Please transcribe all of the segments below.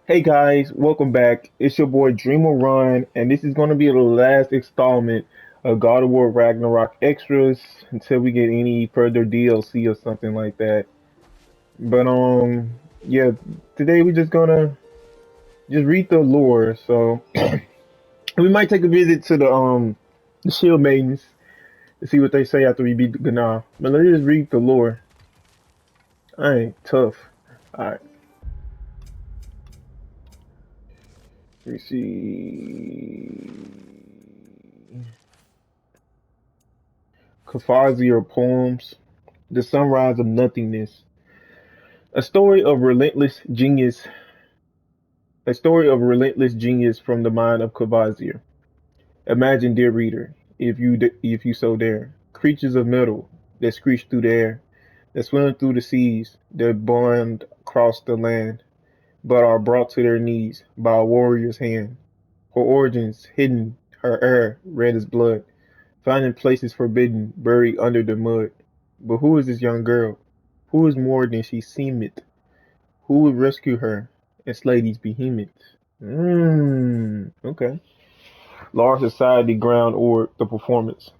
Hey guys, welcome back. It's your boy Dreamer Run, and this is going to be the last installment of God of War Ragnarok extras until we get any further DLC or something like that. But yeah, today we're just gonna just read the lore. So we might take a visit to the Shield Maidens to see what they say after we beat the Gná. But let's just read the lore. I ain't tough. All right, let me see. Kafazir poems. The Sunrise of Nothingness. A story of relentless genius. A story of relentless genius from the mind of Kvasir. Imagine, dear reader, if you so dare, creatures of metal that screech through the air, that swim through the seas, that bond across the land, but are brought to their knees by a warrior's hand. Her origins hidden, her air red as blood, finding places forbidden, buried under the mud. But who is this young girl? Who is more than she seemeth? Who would rescue her and slay these behemoths? Okay. Large Society Ground or the Performance.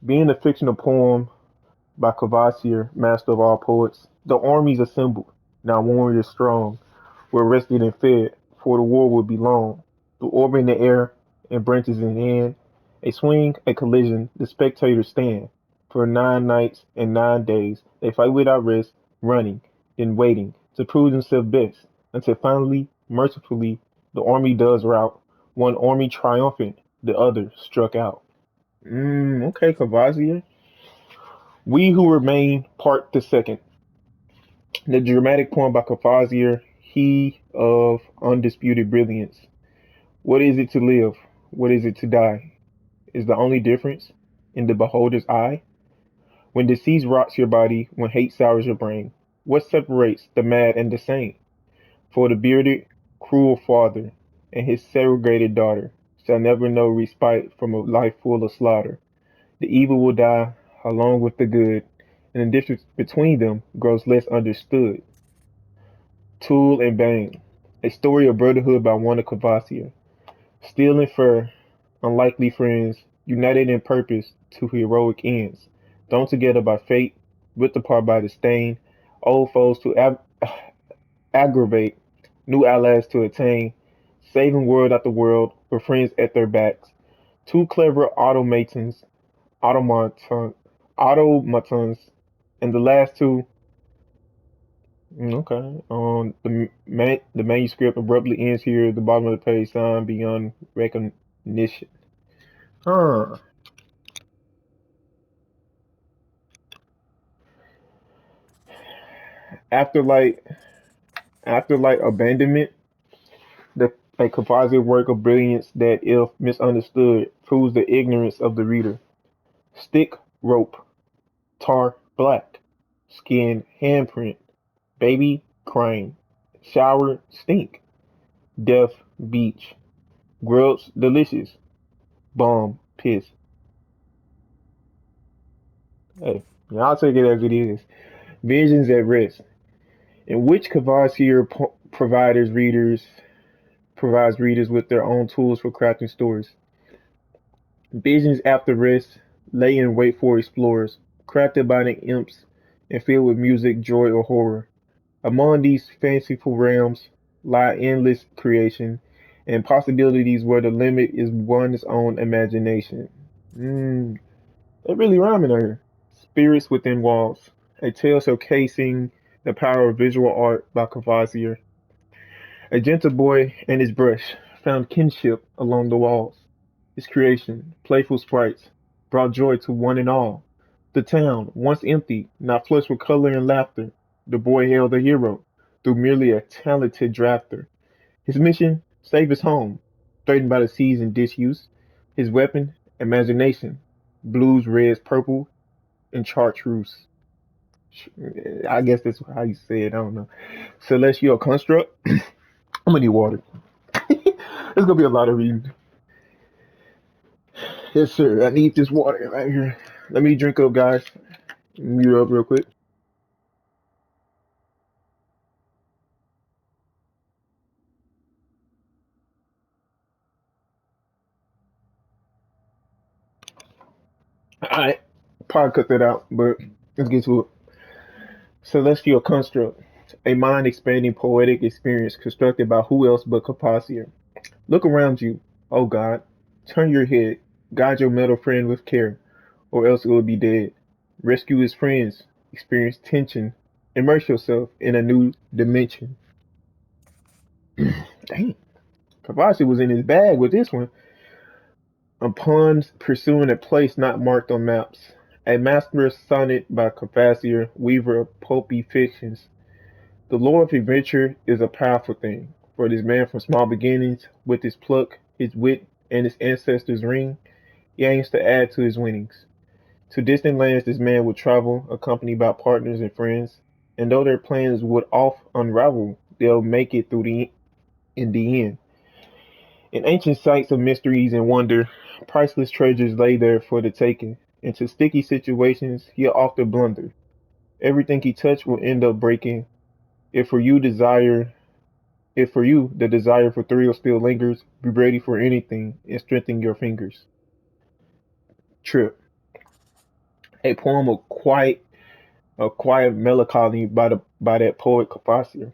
Being a fictional poem by Kvasir, master of all poets, the armies assembled, now warriors strong, were rested and fed, for the war would be long. Through orb in the air and branches in hand, a swing, a collision, the spectators stand. For 9 nights and 9 days they fight without rest, running, then waiting, to prove themselves best, until finally, mercifully, the army does rout. One army triumphant, the other struck out. Okay, Cavazier. We Who Remain, Part the Second. The dramatic poem by Cavazier, he of undisputed brilliance. What is it to live? What is it to die? Is the only difference in the beholder's eye? When disease rots your body, when hate sours your brain, what separates the mad and the sane? For the bearded, cruel father and his segregated daughter shall never know respite from a life full of slaughter. The evil will die along with the good, and the difference between them grows less understood. Tool and Bane, a story of brotherhood by one of Kvasir. Steel and fur, unlikely friends, united in purpose to heroic ends, thrown together by fate, ripped apart by the stain, old foes to aggravate, new allies to attain, saving world after world with friends at their backs. Two clever automaton, automatons, and the last two. Okay. The manuscript abruptly ends here at the bottom of the page, signed beyond recognition. Huh. After like abandonment, the a composite work of brilliance that, if misunderstood, proves the ignorance of the reader. Stick, rope, tar, black, skin, handprint, baby, crane, shower, stink, death, beach, grubs, delicious, bomb, piss. Hey, yeah, I'll take it as it is. Visions at rest, in which Kavasir provides readers with their own tools for crafting stories. Visions after rest lay in wait for explorers, crafted by the imps and filled with music, joy, or horror. Among these fanciful realms lie endless creation and possibilities where the limit is one's own imagination. Mm, they really rhyming here. Spirits Within Walls, a tale showcasing the power of visual art by Cavazier. A gentle boy and his brush found kinship along the walls. His creation, playful sprites, brought joy to one and all. The town, once empty, now flushed with color and laughter. The boy hailed a hero, though merely a talented drafter. His mission, save his home, threatened by the seas and disuse. His weapon, imagination, blues, reds, purple, and chartreuse. I guess that's how you say it. I don't know. Celestial construct. I'm gonna need water. There's gonna be a lot of reading. Yes, sir. I need this water right here. Let me drink up, guys. Mute up real quick. I probably cut that out, but let's get to it. Celestial construct, a mind-expanding poetic experience constructed by who else but Capacier. Look around you, oh God. Turn your head, guide your metal friend with care, or else it will be dead. Rescue his friends, experience tension, immerse yourself in a new dimension. Dang, Capacier was in his bag with this one. Upon pursuing a place not marked on maps, a master's sonnet by Capacier, weaver of pulpy fictions. The lore of adventure is a powerful thing, for this man from small beginnings, with his pluck, his wit, and his ancestors' ring, he aims to add to his winnings. To distant lands this man would travel, accompanied by partners and friends, and though their plans would oft unravel, they'll make it through in the end. In ancient sites of mysteries and wonder, priceless treasures lay there for the taking. Into sticky situations he'll often blunder. Everything he touched will end up breaking. If for you desire If for you the desire for thrill still lingers, be ready for anything and strengthen your fingers. Trip, a poem of quiet melancholy by that poet Kapasir.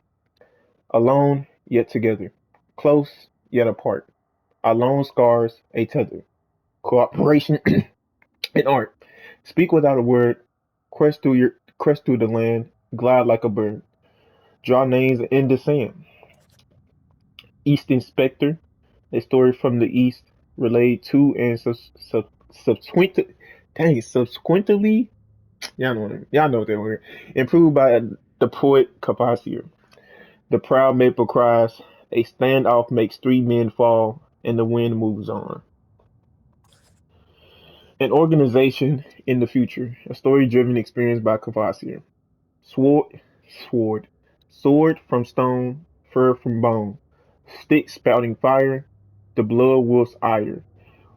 Alone yet together, close yet apart. Our lone scars a tether. Cooperation in art. Speak without a word. Crest through the land. Glide like a bird. Draw names in the sand. East Inspector, a story from the East, relayed to and subsequently, subsequently, y'all know what that word, improved by the poet Cavassier. The proud maple cries, a standoff makes three men fall, and the wind moves on. An organization in the future, a story-driven experience by Cavassier. Sword, sword, sword from stone, fur from bone, stick spouting fire, the blood wolf's ire.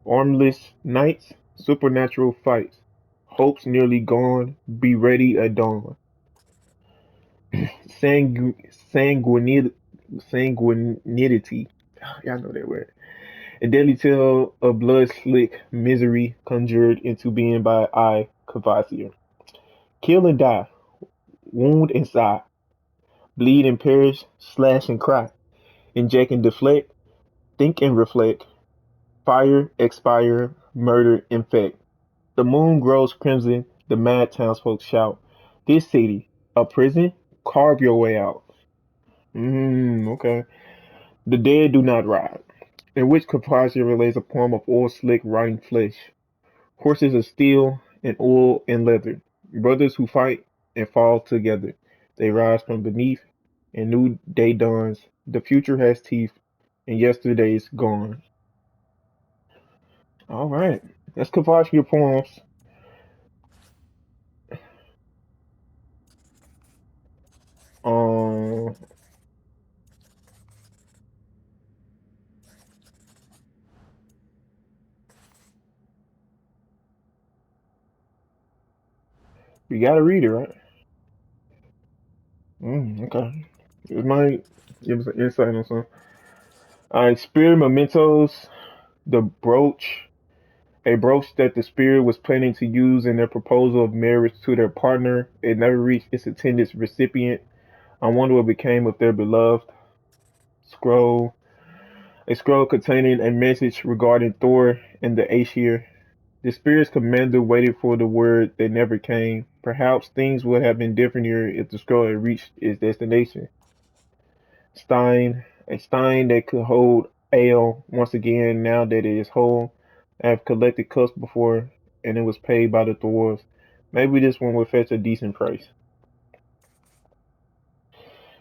Armless nights, supernatural fights, hopes nearly gone, be ready at dawn. Sangu- sanguinity, sanguinity, y'all know that word. A deadly tale of blood slick misery conjured into being by I, Cavassier. Kill and die, wound and sigh, bleed and perish, slash and cry, inject and deflect, think and reflect, fire, expire, murder, infect. The moon grows crimson, the mad townsfolk shout, "This city, a prison? Carve your way out." Okay. The dead do not ride, in which Capacia relays a poem of oil slick rotting flesh, horses of steel and oil and leather, brothers who fight and fall together. They rise from beneath, and new day dawns. The future has teeth, and yesterday's gone. All right, that's Capacia poems. Um, you gotta read it, right? Okay. It might give us an insight on some. All right, spirit mementos, the brooch, a brooch that the spirit was planning to use in their proposal of marriage to their partner. It never reached its intended recipient. I wonder what became of their beloved scroll. A scroll containing a message regarding Thor and the Aesir. The spirit's commander waited for the word that never came. Perhaps things would have been different here if the scroll had reached its destination. A stein that could hold ale once again now that it is whole. I have collected cups before, and it was paid by the dwarves. Maybe this one will fetch a decent price.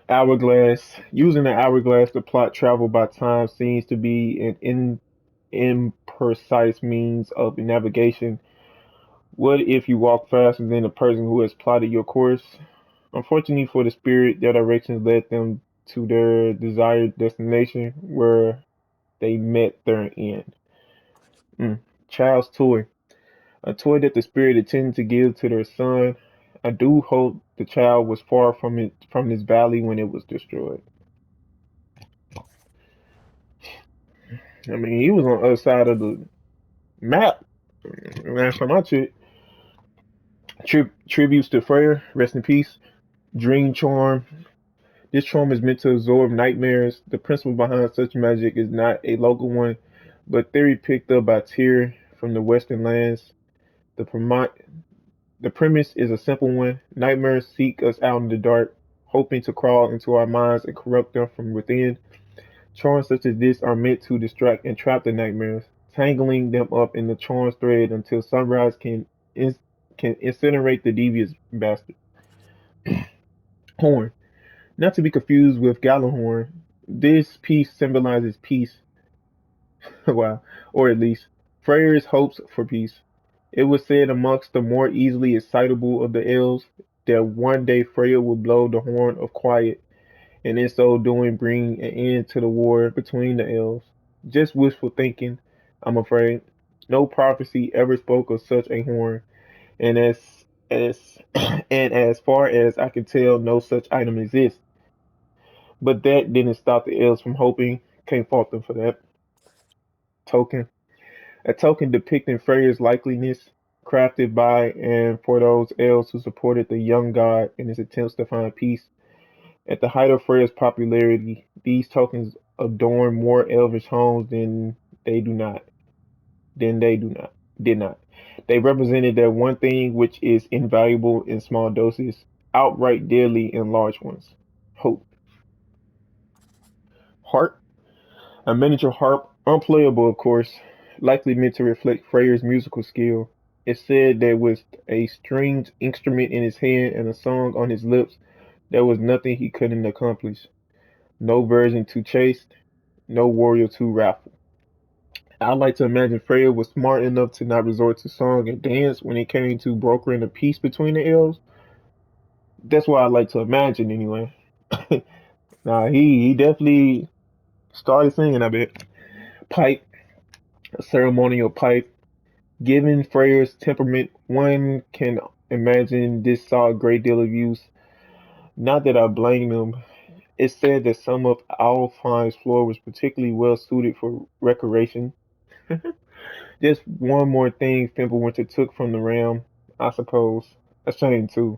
Hourglass. Using the hourglass to plot travel by time seems to be an imprecise means of navigation. What if you walk faster than the person who has plotted your course? Unfortunately for the spirit, their directions led them to their desired destination where they met their end. Mm. Child's toy. A toy that the spirit intended to give to their son. I do hope the child was far from this valley when it was destroyed. I mean, he was on the other side of the map last time I checked. Tributes to Freya, rest in peace. Dream Charm. This charm is meant to absorb nightmares. The principle behind such magic is not a local one, but theory picked up by Tyr from the Western lands. The, premi- the premise is a simple one. Nightmares seek us out in the dark, hoping to crawl into our minds and corrupt them from within. Charms such as this are meant to distract and trap the nightmares, tangling them up in the charm's thread until sunrise in- can incinerate the devious bastard. Horn. Not to be confused with Gjallarhorn, this piece symbolizes peace, wow, or at least Freyr's hopes for peace. It was said amongst the more easily excitable of the elves that one day Freya would blow the horn of quiet, and in so doing bring an end to the war between the elves. Just wishful thinking, I'm afraid. No prophecy ever spoke of such a horn, and as and as far as I can tell, no such item exists. But that didn't stop the elves from hoping. Can't fault them for that. Token. A token depicting Freyr's likeliness, crafted by and for those elves who supported the young god in his attempts to find peace. At the height of Freya's popularity, these tokens adorn more elvish homes they do not. Than they do not. Did not. They represented that one thing which is invaluable in small doses, outright deadly in large ones. Hope. Heart. A miniature harp, unplayable of course, likely meant to reflect Freyr's musical skill. It's said that with a stringed instrument in his hand and a song on his lips, there was nothing he couldn't accomplish. No virgin too chaste, no warrior too wrathful. I like to imagine Freya was smart enough to not resort to song and dance when it came to brokering a peace between the elves. That's what I like to imagine anyway. Nah, he definitely started singing, I bet. Pipe, a ceremonial pipe. Given Freyr's temperament, one can imagine this saw a great deal of use. Not that I blame him. It's said that some of Alfine's floor was particularly well suited for recreation. Just one more thing Fimbulwinter took from the realm, I suppose. A shame too.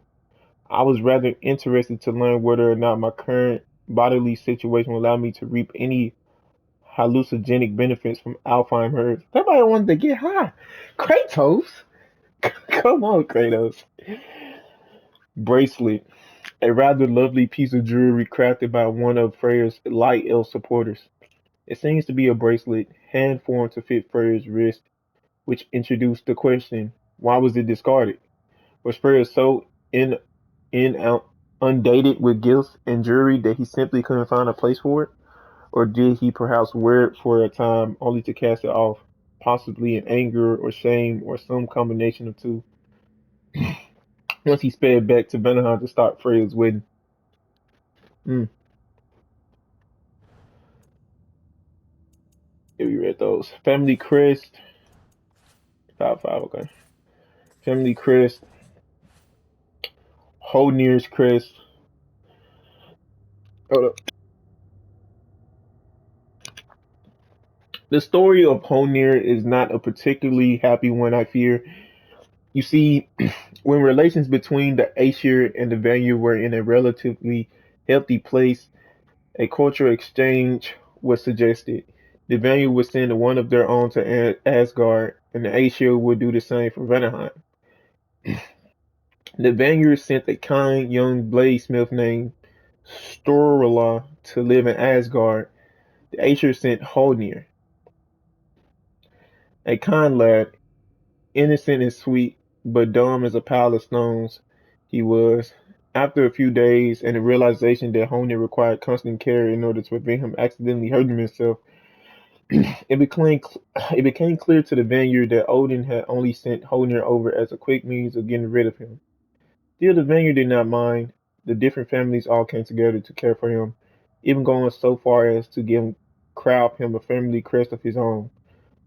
I was rather interested to learn whether or not my current bodily situation will allow me to reap any hallucinogenic benefits from Alfheim herbs. Everybody wanted to get high. Kratos? Come on, Kratos. Bracelet. A rather lovely piece of jewelry crafted by one of Freya's light elf supporters. It seems to be a bracelet, hand formed to fit Freya's wrist, which introduced the question, why was it discarded? Was Freya so in out undated with gifts and jewelry that he simply couldn't find a place for it? Or did he perhaps wear it for a time only to cast it off, possibly in anger or shame or some combination of two? Once he sped back to Vanaheim to start Freya's wedding. Mm, yeah, we read those. Family Crest. 5-5, okay. Family Crest. Honir's Crest. Hold up. The story of Honir is not a particularly happy one, I fear. You see, when relations between the Aesir and the Vanir were in a relatively healthy place, a cultural exchange was suggested. The Vanir would send one of their own to Asgard, and the Aesir would do the same for Vanaheim. The Vanir sent a kind young bladesmith named Sturla to live in Asgard. The Aesir sent Holnir, a kind lad, innocent and sweet, but dumb as a pile of stones. He was. After a few days and the realization that Holnir required constant care in order to prevent him accidentally hurting himself, it became it became clear to the Vanir that Odin had only sent Holnir over as a quick means of getting rid of him. Still, the Vanir did not mind. The different families all came together to care for him, even going so far as to give Kraut him a family crest of his own.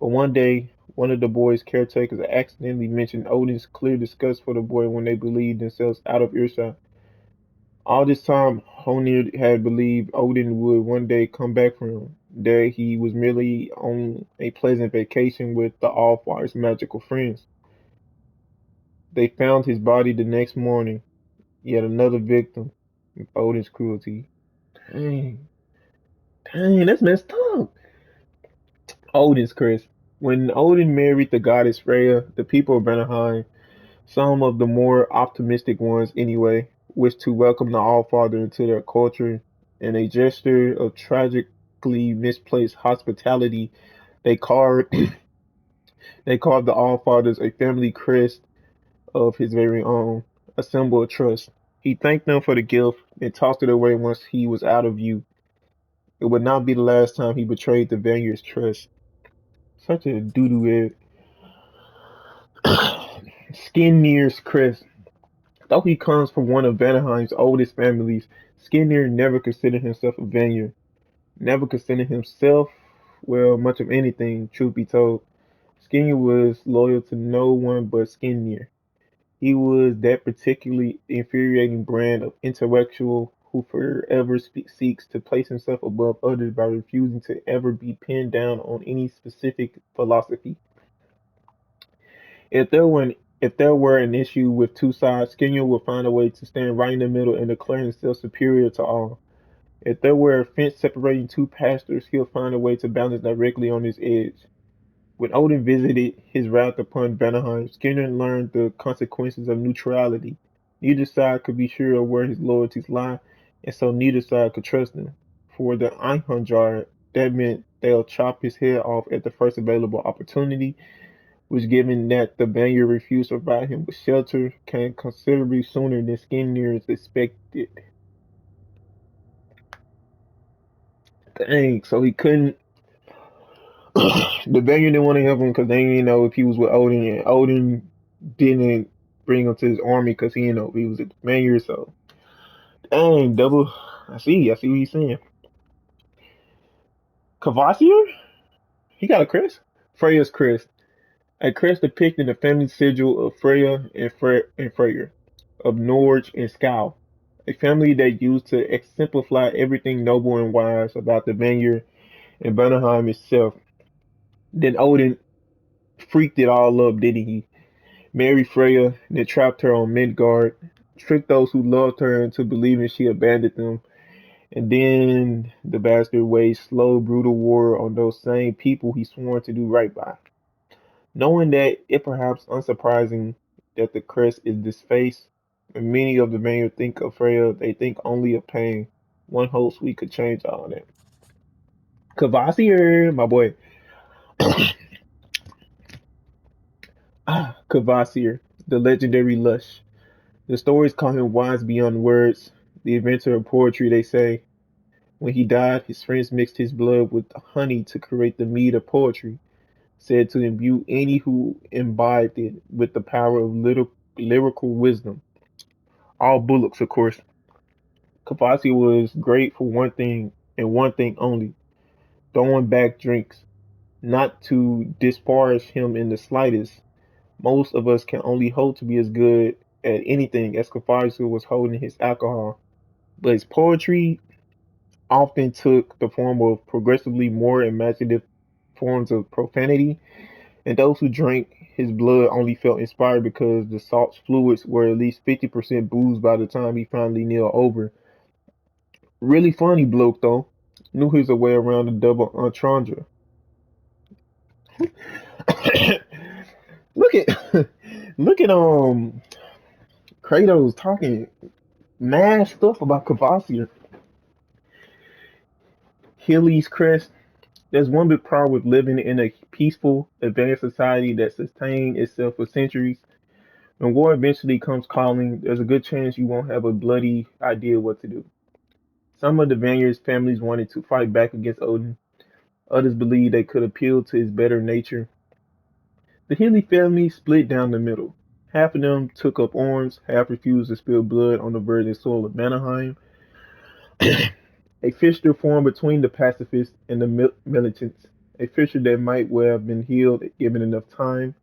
But one day, one of the boy's caretakers accidentally mentioned Odin's clear disgust for the boy when they believed themselves out of earshot. All this time, Honir had believed Odin would one day come back for him, that he was merely on a pleasant vacation with the Allfire's magical friends. They found his body the next morning, yet another victim of Odin's cruelty. Dang, dang, that's messed up. Odin's curse. When Odin married the goddess Freya, the people of Vanaheim, some of the more optimistic ones anyway, wished to welcome the Allfather into their culture. In a gesture of tragically misplaced hospitality, they carved they carved the Allfathers a family crest of his very own, a symbol of trust. He thanked them for the gift and tossed it away once he was out of view. It would not be the last time he betrayed the Vanguard's trust. Such a doo-doo head. Skinnir's crest. Though he comes from one of Vanaheim's oldest families, Skinner never considered himself a Vanguard. Never considered himself, well, much of anything, truth be told. Skinner was loyal to no one but Skinner. He was that particularly infuriating brand of intellectual who forever seeks to place himself above others by refusing to ever be pinned down on any specific philosophy. If there were an if there were an issue with two sides, Skinner would find a way to stand right in the middle and declare himself superior to all. If there were a fence separating two pastors, he'll find a way to balance directly on his edge. When Odin visited his wrath upon Vanaheim, Skinner learned the consequences of neutrality. Neither side could be sure of where his loyalties lie, and so neither side could trust him. For the Einhundjar, that meant they'll chop his head off at the first available opportunity, which, given that the Vanguard refused to provide him with shelter, came considerably sooner than Skinner expected. Dang, so he couldn't. The Vanguard didn't want to help him because they didn't know if he was with Odin, and Odin didn't bring him to his army because he didn't know if he was a Vanguard. So, dang, double. I see what he's saying. Cavassier? He got a crest? Freya's crest. A crest depicting the family sigil of Freya and Freyr, of Norge and Skou. A family that used to exemplify everything noble and wise about the Vanguard and Vanaheim itself. Then Odin freaked it all up, didn't he? Married Freya, then trapped her on Midgard, tricked those who loved her into believing she abandoned them, and then the bastard waged slow, brutal war on those same people he swore to do right by. Knowing that, it perhaps unsurprising that the crest is disfaced, when many of the Vanir think of Freya, they think only of pain. One hopes we could change all that. Kvasir, my boy. Kvasir, the legendary Lush. The stories call him wise beyond words, the inventor of poetry, they say. When he died, his friends mixed his blood with honey to create the mead of poetry, said to imbue any who imbibed it with the power of lyrical wisdom. All bullocks, of course. Kavasi was great for one thing and one thing only, throwing back drinks. Not to disparage him in the slightest, most of us can only hope to be as good at anything as Kavasi was holding his alcohol. But his poetry often took the form of progressively more imaginative forms of profanity, and those who drank his blood only felt inspired because the salt's fluids were at least 50% booze by the time he finally kneeled over. Really funny bloke though. Knew his way around the double entendre. look at look at Kratos talking mad stuff about Kvasir. Achilles crest. There's one big problem with living in a peaceful, advanced society that sustained itself for centuries. When war eventually comes calling, there's a good chance you won't have a bloody idea what to do. Some of the Vanguard's families wanted to fight back against Odin. Others believed they could appeal to his better nature. The Healy family split down the middle. Half of them took up arms, half refused to spill blood on the virgin soil of Vanaheim. A fissure formed between the pacifists and the militants, a fissure that might well have been healed given enough time,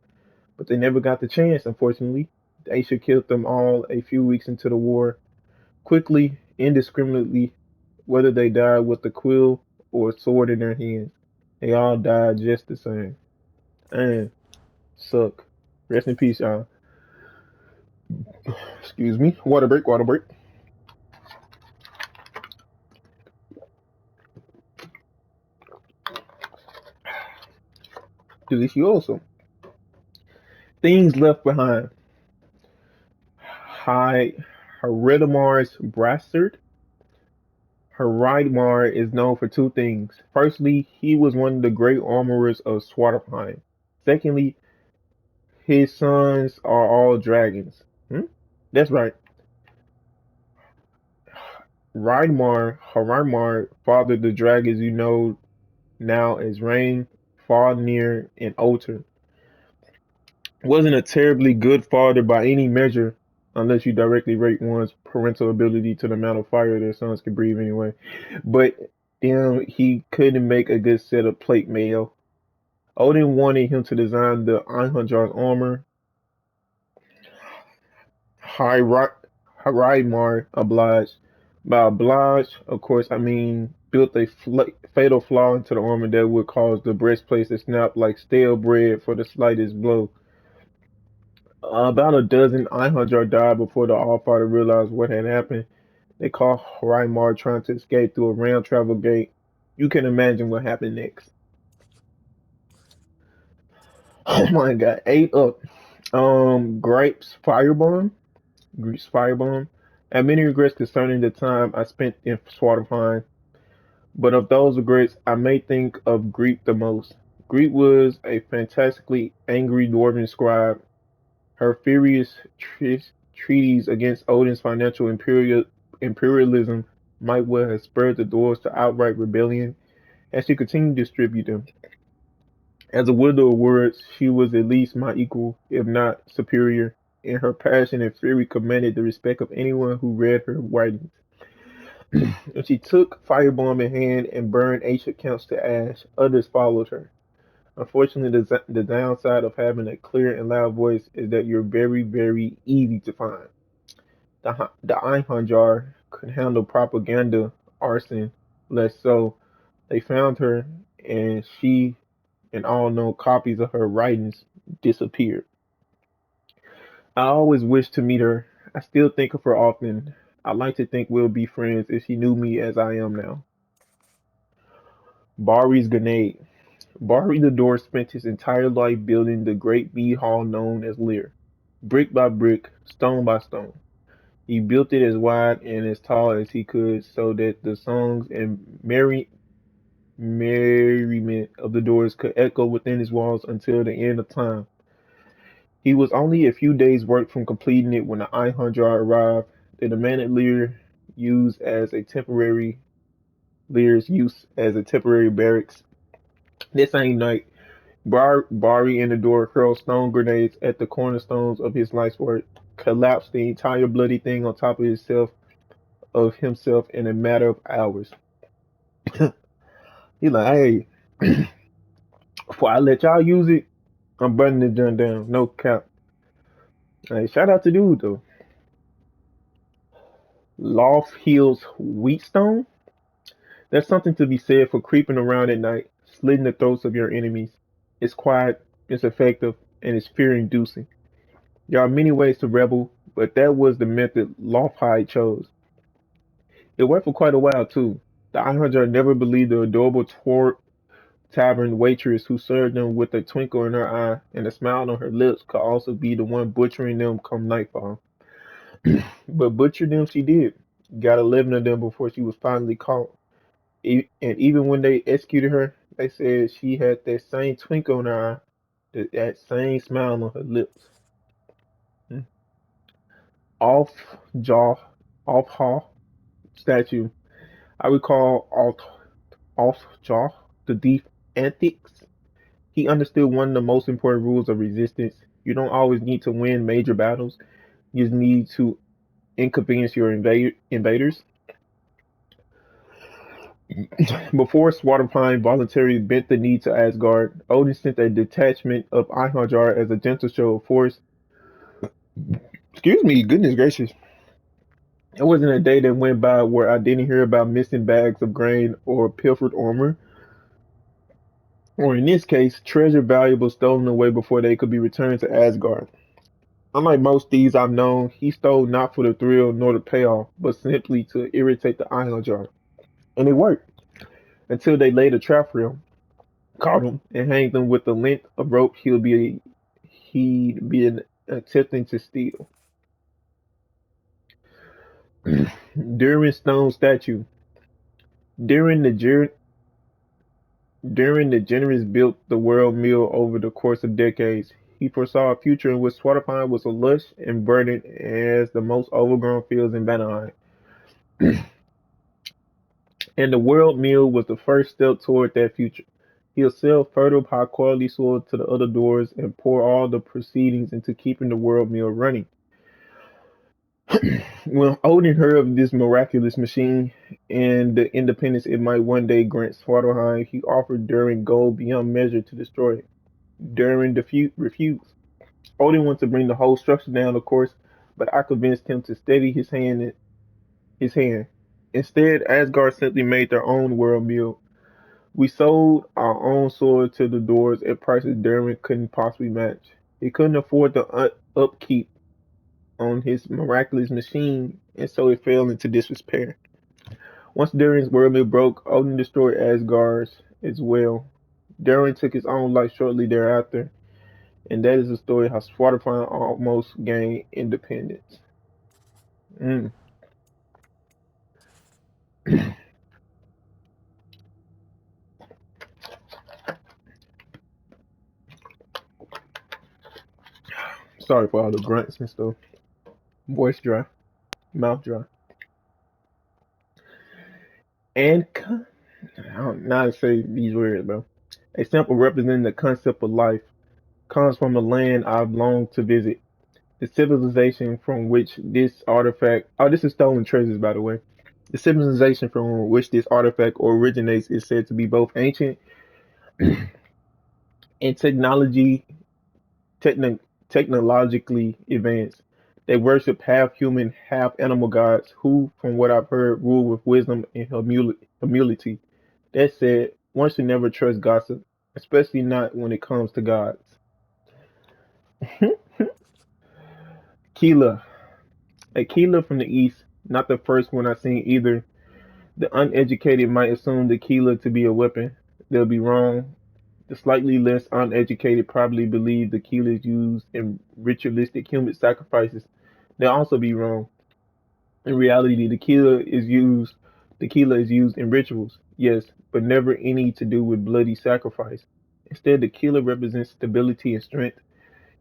but they never got the chance, unfortunately. Aisha killed them all a few weeks into the war, quickly, indiscriminately, whether they died with a quill or a sword in their hands. They all died just the same. And suck. Rest in peace, y'all. Excuse me. Water break. Water break. Delicioso. Things left behind. Hi, Heredimar's bastard. Heridmar is known for two things. Firstly, he was one of the great armorers of Svartalfheim. Secondly, his sons are all dragons. Hmm? That's right. Heridmar fathered the dragons you know now as Rain, Falnir, and Otr. Wasn't a terribly good father by any measure, unless you directly rate one's parental ability to the amount of fire their sons can breathe anyway. But damn, he couldn't make a good set of plate mail. Odin wanted him to design the Einhunjar's armor. Hreidmar obliged. By obliged, of course, I mean built a fatal flaw into the armor that would cause the breastplate to snap like stale bread for the slightest blow. About a dozen Einhundjar died before the Allfather realized what had happened. They caught Hreidmar trying to escape through a round travel gate. You can imagine what happened next. Oh my god, 8 up. Gripes Firebomb. Grease Firebomb. I have many regrets concerning the time I spent in Svartalfheim, but of those regrets, I may think of Greep the most. Greep was a fantastically angry dwarven scribe. Her furious treaties against Odin's financial imperialism might well have spurred the dwarves to outright rebellion as she continued to distribute them. As a widow of words, she was at least my equal, if not superior, and her passion and fury commanded the respect of anyone who read her writings. And she took Firebomb in hand and burned ancient counts to ash. Others followed her. Unfortunately, the downside of having a clear and loud voice is that you're very, very easy to find. The Einhorn could handle propaganda, arson, less so. They found her, and she and all known copies of her writings disappeared. I always wished to meet her. I still think of her often. I like to think we'll be friends if she knew me as I am now. Bari's Grenade. Bari the Door spent his entire life building the great mead hall known as Lear. Brick by brick, stone by stone. He built it as wide and as tall as he could so that the songs and merriment of the doors could echo within his walls until the end of time. He was only a few days' work from completing it when the Einhundjar arrived. They demanded Lear's use as a temporary barracks. This same night, Bari and the door hurled stone grenades at the cornerstones of his life's work, collapsed the entire bloody thing on top of himself in a matter of hours. He like, hey, before I let y'all use it, I'm burning this gun down. No cap. Hey, shout out to dude though. Loft Hills Wheatstone. There's something to be said for creeping around at night, slitting the throats of your enemies. It's quiet, it's effective, and it's fear-inducing. There are many ways to rebel, but that was the method Lofthide chose. It worked for quite a while too. The Einhundred never believed the adorable tavern waitress who served them with a twinkle in her eye and a smile on her lips could also be the one butchering them come nightfall. But butcher them she did. Got 11 of them before she was finally caught. And even when they executed her, they said she had that same twinkle in her eye, that same smile on her lips. Hmm. Off jaw, off haw statue. I recall off jaw, the deep antics. He understood one of the most important rules of resistance. You don't always need to win major battles. You just need to inconvenience your invaders. Before Svartalfheim voluntarily bent the knee to Asgard, Odin sent a detachment of Einherjar as a gentle show of force. Excuse me, goodness gracious. It wasn't a day that went by where I didn't hear about missing bags of grain or pilfered armor, or in this case, treasure valuables stolen away before they could be returned to Asgard. Unlike most thieves I've known, he stole not for the thrill nor the payoff, but simply to irritate the iron jar. And it worked until they laid a trap for him, caught him, and hanged him with the length of rope he'd been attempting to steal. During stone statue, during the ger- during the generous built the world mill over the course of decades, he foresaw a future in which Svartalfheim was as lush and verdant as the most overgrown fields in Vanaheim. And the world mill was the first step toward that future. He'll sell fertile, high quality soil to the other doors and pour all the proceedings into keeping the world mill running. When Odin heard of this miraculous machine and the independence it might one day grant Svartalfheim, he offered Durin gold beyond measure to destroy it. Durin refused. Odin wanted to bring the whole structure down, of course, but I convinced him to steady his hand. Instead, Asgard simply made their own world mill. We sold our own soil to the doors at prices Durin couldn't possibly match. He couldn't afford the upkeep on his miraculous machine, and so it fell into disrepair. Once Durin's world broke, Odin destroyed Asgard's as well. Durin took his own life shortly thereafter, and that is the story how Svartalfheim almost gained independence. Mm. Sorry for all the grunts and stuff. Voice dry, mouth dry. And I don't know how to say these words, bro. A sample representing the concept of life comes from a land I've longed to visit. The civilization from which this artifact, oh, this is stolen treasures, by the way. The civilization from which this artifact originates is said to be both ancient and techno- technologically advanced. They worship half human, half animal gods who, from what I've heard, rule with wisdom and humility. That said, one should never trust gossip, especially not when it comes to gods. Keela, a Keela from the east, not the first one I've seen either. The uneducated might assume the Keela to be a weapon. They'll be wrong. The slightly less uneducated probably believe the Keela is used in ritualistic human sacrifices. They'll also be wrong. In reality, the Keela is used in rituals, yes, but never any to do with bloody sacrifice. Instead, the Keela represents stability and strength.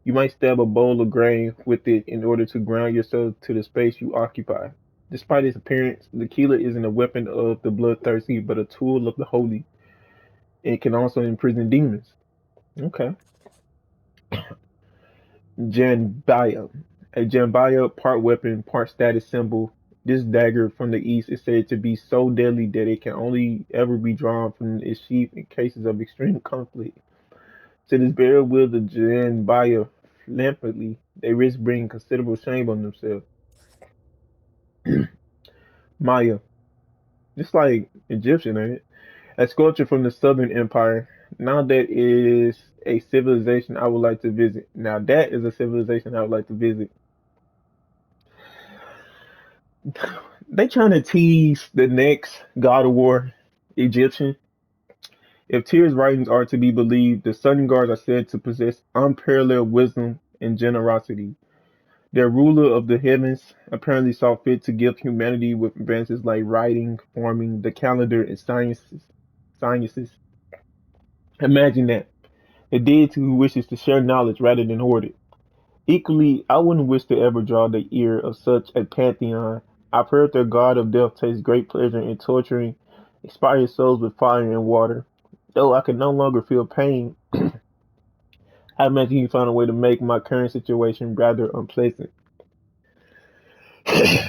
You might stab a bowl of grain with it in order to ground yourself to the space you occupy. Despite its appearance, the Keela isn't a weapon of the bloodthirsty, but a tool of the holy. It can also imprison demons. Okay. Janbaya. A Janbaya, part weapon, part status symbol. This dagger from the east is said to be so deadly that it can only ever be drawn from its sheath in cases of extreme conflict. To this very will the Janbaya flammably, they risk bringing considerable shame on themselves. Maya. Just like Egyptian, ain't it? A sculpture from the Southern Empire. Now that is a civilization I would like to visit. Now that is a civilization I would like to visit. They trying to tease the next God of War Egyptian. If Tyr's writings are to be believed, the Sun Guards are said to possess unparalleled wisdom and generosity. Their ruler of the heavens apparently saw fit to gift humanity with advances like writing, farming, the calendar, and sciences. Imagine that. A deity who wishes to share knowledge rather than hoard it. Equally, I wouldn't wish to ever draw the ear of such a pantheon. I've heard their god of death takes great pleasure in torturing expired souls with fire and water. Though I can no longer feel pain, I imagine he found a way to make my current situation rather unpleasant.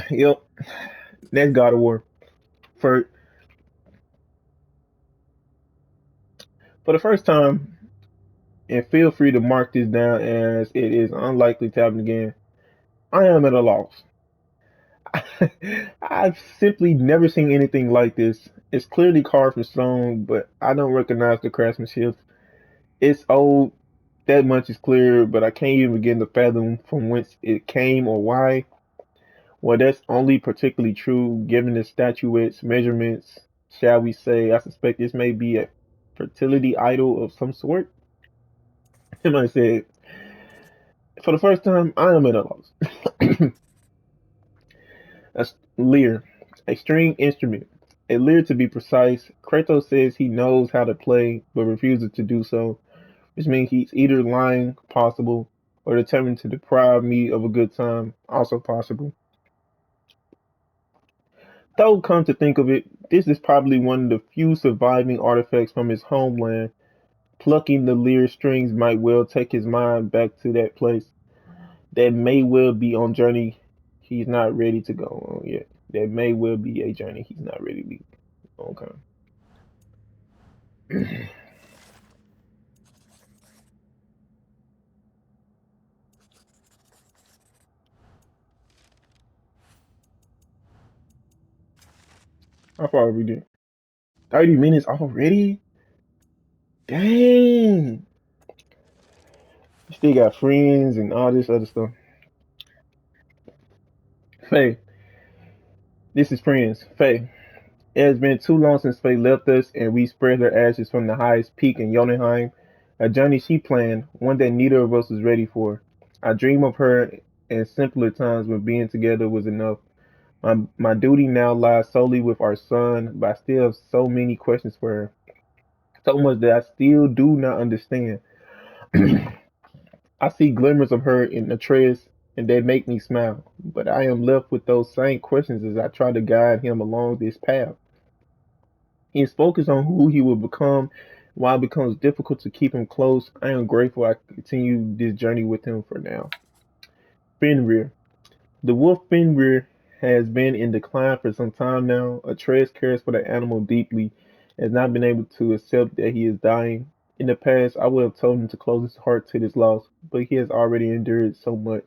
Yep, that's God of War. For for the first time, and feel free to mark this down as it is unlikely to happen again. I am at a loss. I've simply never seen anything like this. It's clearly carved from stone, but I don't recognize the craftsmanship. It's old, That much is clear, but I can't even begin to fathom from whence it came or why. Well, that's only particularly true given the statuette's measurements, shall we say. I suspect this may be a fertility idol of some sort. Him I said, for the first time, I am at a loss. A lyre, a string instrument. A lyre to be precise. Kratos says he knows how to play, but refuses to do so, which means he's either lying, possible, or determined to deprive me of a good time, also possible. Though, come to think of it, this is probably one of the few surviving artifacts from his homeland. Plucking the lyre strings might well take his mind back to that place. That may well be on journey he's not ready to go on yet. That may well be a journey he's not ready to be on. Okay. How far have we done? 30 minutes already? Dang. You still got friends and all this other stuff. Faye, this is friends. Faye, it has been too long since Faye left us and we spread her ashes from the highest peak in Jotunheim. A journey she planned, one that neither of us was ready for. I dream of her in simpler times when being together was enough. My duty now lies solely with our son, but I still have so many questions for her. So much that I still do not understand. I see glimmers of her in Atreus, and they make me smile. But I am left with those same questions as I try to guide him along this path. He is focused on who he will become. While it becomes difficult to keep him close, I am grateful I can continue this journey with him for now. Fenrir. The wolf Fenrir has been in decline for some time now. Atreus cares for the animal deeply and has not been able to accept that he is dying. In the past, I would have told him to close his heart to this loss, but he has already endured so much.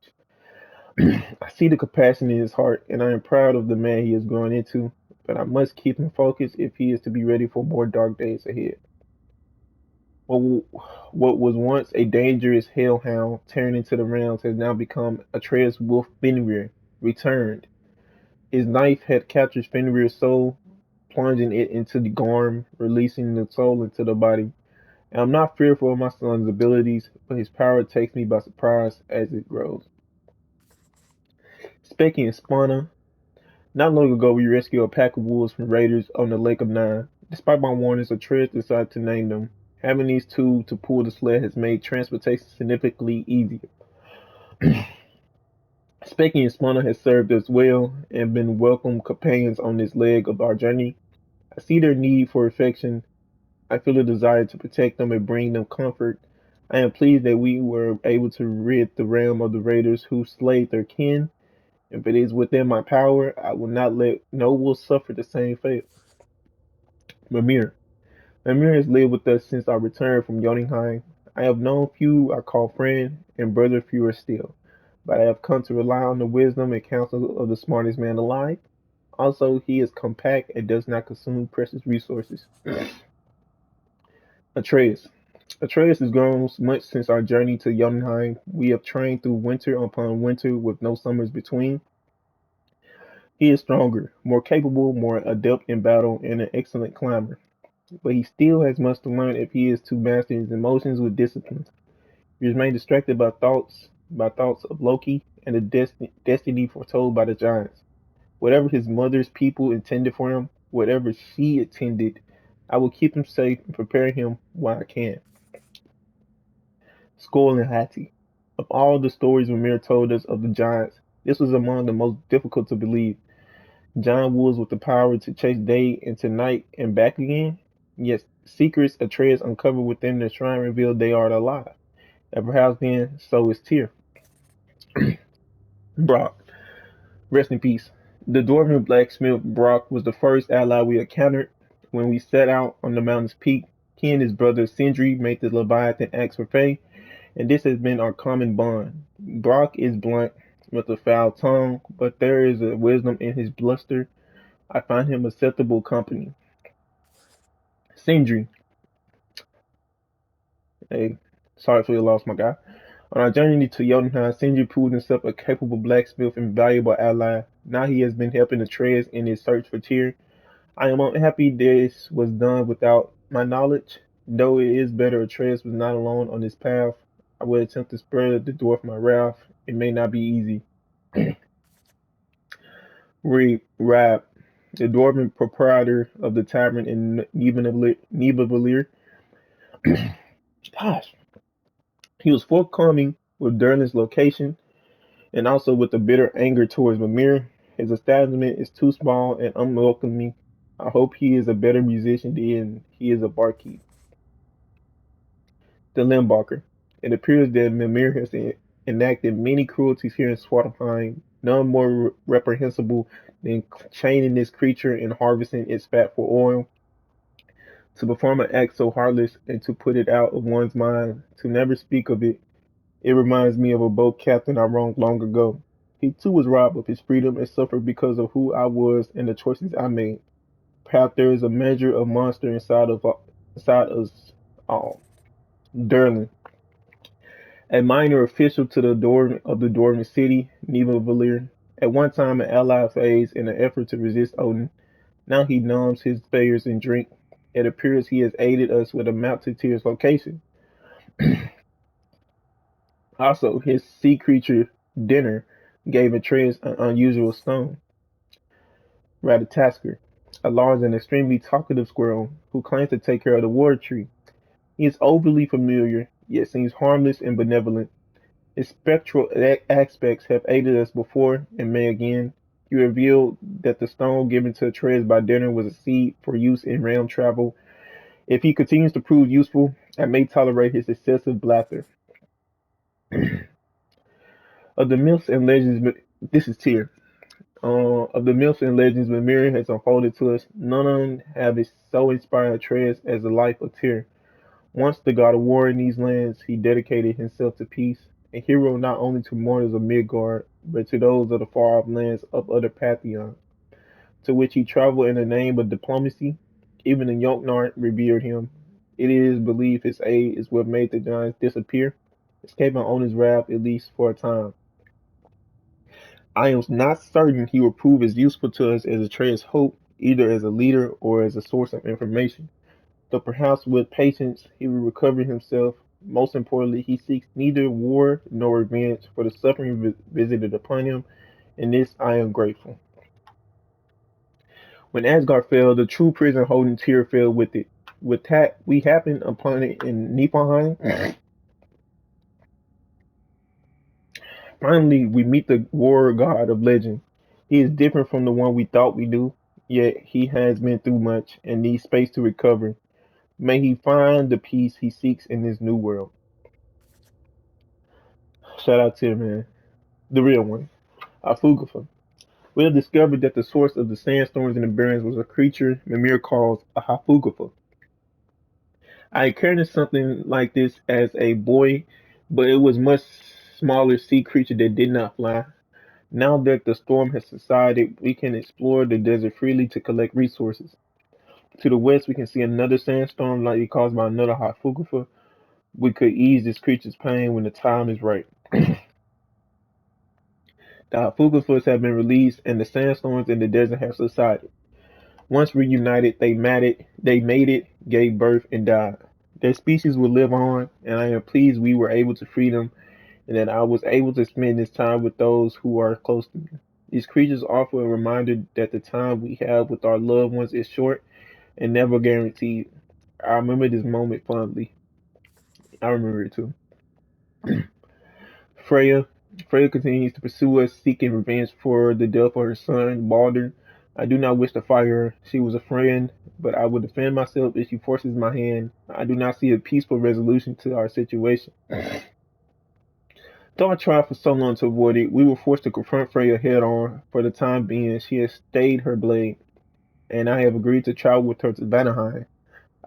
I see the compassion in his heart, and I am proud of the man he is growing into, but I must keep him focused if he is to be ready for more dark days ahead. What, what was once a dangerous hellhound tearing into the realms has now become Atreus Wolf Fenrir, returned. His knife had captured Fenrir's soul, plunging it into the Garm, releasing the soul into the body. And I'm not fearful of my son's abilities, but his power takes me by surprise as it grows. Speaking of Spawner, not long ago we rescued a pack of wolves from raiders on the Lake of Nine. Despite my warnings, Atreus decided to name them. Having these two to pull the sled has made transportation significantly easier. Specky and Spawner has served us well and been welcome companions on this leg of our journey. I see their need for affection. I feel a desire to protect them and bring them comfort. I am pleased that we were able to rid the realm of the raiders who slayed their kin. If it is within my power, I will not let no wolf suffer the same fate. Mimir. Mimir has lived with us since our return from Jotunheim. I have known few I call friend, and brother fewer still, but I have come to rely on the wisdom and counsel of the smartest man alive. Also, he is compact and does not consume precious resources. Atreus. Atreus has grown much since our journey to Jotunheim. We have trained through winter upon winter with no summers between. He is stronger, more capable, more adept in battle, and an excellent climber. But he still has much to learn if he is to master his emotions with discipline. He remains distracted by thoughts of Loki and the destiny foretold by the giants. Whatever his mother's people intended for him, whatever she intended, I will keep him safe and prepare him while I can. Skoll and Hati. Of all the stories Vermeer told us of the giants, this was among the most difficult to believe. Giant wolves with the power to chase day into night and back again? Yes, secrets Atreus uncovered within the shrine revealed they are alive. And perhaps then, so is Tyr. Brock. Rest in peace. The dwarven blacksmith Brock was the first ally we encountered when we set out on the mountain's peak. He and his brother Sindri made the Leviathan axe for Faye, and this has been our common bond. Brock is blunt with a foul tongue, but there is a wisdom in his bluster. I find him acceptable company. Sindri, hey. Sorry for your loss, my guy. On our journey to Jotunheim, Sindri proved himself a capable blacksmith and valuable ally. Now he has been helping the Trades in his search for Tyr. I am unhappy this was done without my knowledge. Though it is better Atreus was not alone on this path, I will attempt to spread the dwarf my wrath. It may not be easy. Read Rab, the dwarven proprietor of the tavern in Nibevalir. Gosh, he was forthcoming with Derlin's location and also with a bitter anger towards Mimir. His establishment is too small and unwelcoming. I hope he is a better musician than he is a barkeep. The Limbacher. It appears that Mimir has enacted many cruelties here in Svartalfheim, none more reprehensible than chaining this creature and harvesting its fat for oil. To perform an act so heartless and to put it out of one's mind, to never speak of it, it reminds me of a boat captain I wronged long ago. He too was robbed of his freedom and suffered because of who I was and the choices I made. Perhaps there is a measure of monster inside us all. Derlin, a minor official to the Dwarven city, Nidavellir, at one time an ally of Aes in an effort to resist Odin. Now he numbs his fears in drink. It appears he has aided us with a map to Tyr's location. Also, his sea creature, Dinner, gave Atreus an unusual stone, Ratatoskr, a large and extremely talkative squirrel who claims to take care of the water tree. He is overly familiar, yet seems harmless and benevolent. His spectral aspects have aided us before and may again. He revealed that the stone given to Atreus by Dinner was a seed for use in realm travel. If he continues to prove useful, I may tolerate his excessive blather. Of the myths and legends, this is Tyr. Of the myths and legends Mimir has unfolded to us, none of them have so inspired Atreus as the life of Tyr. Once the god of war in these lands, he dedicated himself to peace, a hero not only to mortals of Midgard, but to those of the far-off lands of other pantheons, to which he traveled in the name of diplomacy. Even the Jotnar revered him. It is believed his aid is what made the giants disappear, escaping Odin's wrath at least for a time. I am not certain he will prove as useful to us as Atreus hoped, either as a leader or as a source of information. Though perhaps with patience he will recover himself. Most importantly, he seeks neither war nor revenge for the suffering visited upon him, and this I am grateful. When Asgard fell, the true prison holding Tyr fell with it. With that, we happened upon it in Niflheim. Finally, we meet the war god of legend. He is different from the one we thought we knew, yet he has been through much and needs space to recover. May he find the peace he seeks in this new world. Shout out to him, man. The real one. Afugafa. We have discovered that the source of the sandstorms in the Barrens was a creature Mimir calls a Hafugafa. I encountered something like this as a boy, but it was much smaller sea creature that did not fly. Now that the storm has subsided, we can explore the desert freely to collect resources. To the west, we can see another sandstorm likely caused by another Hafugafa. We could ease this creature's pain when the time is right. The Hafugafas have been released, and the sandstorms in the desert have subsided. Once reunited, they mated, gave birth, and died. Their species will live on, and I am pleased we were able to free them, and that I was able to spend this time with those who are close to me. These creatures offer a reminder that the time we have with our loved ones is short and never guaranteed. I remember this moment fondly. I remember it too. Freya. Freya continues to pursue us, seeking revenge for the death of her son, Balder. I do not wish to fire her. She was a friend, but I will defend myself if she forces my hand. I do not see a peaceful resolution to our situation. Though I tried for so long to avoid it, we were forced to confront Freya head on. For the time being, she has stayed her blade, and I have agreed to travel with her to Vanaheim.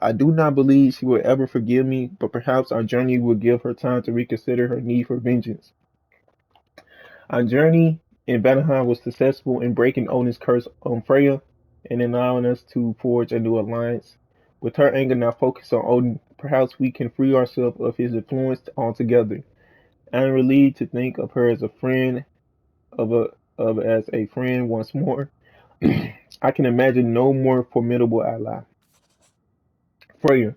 I do not believe she will ever forgive me, but perhaps our journey will give her time to reconsider her need for vengeance. Our journey in Vanaheim was successful in breaking Odin's curse on Freya and allowing us to forge a new alliance. With her anger now focused on Odin, perhaps we can free ourselves of his influence altogether. I am relieved to think of her as a friend of a of as a friend once more. I can imagine no more formidable ally. Freya.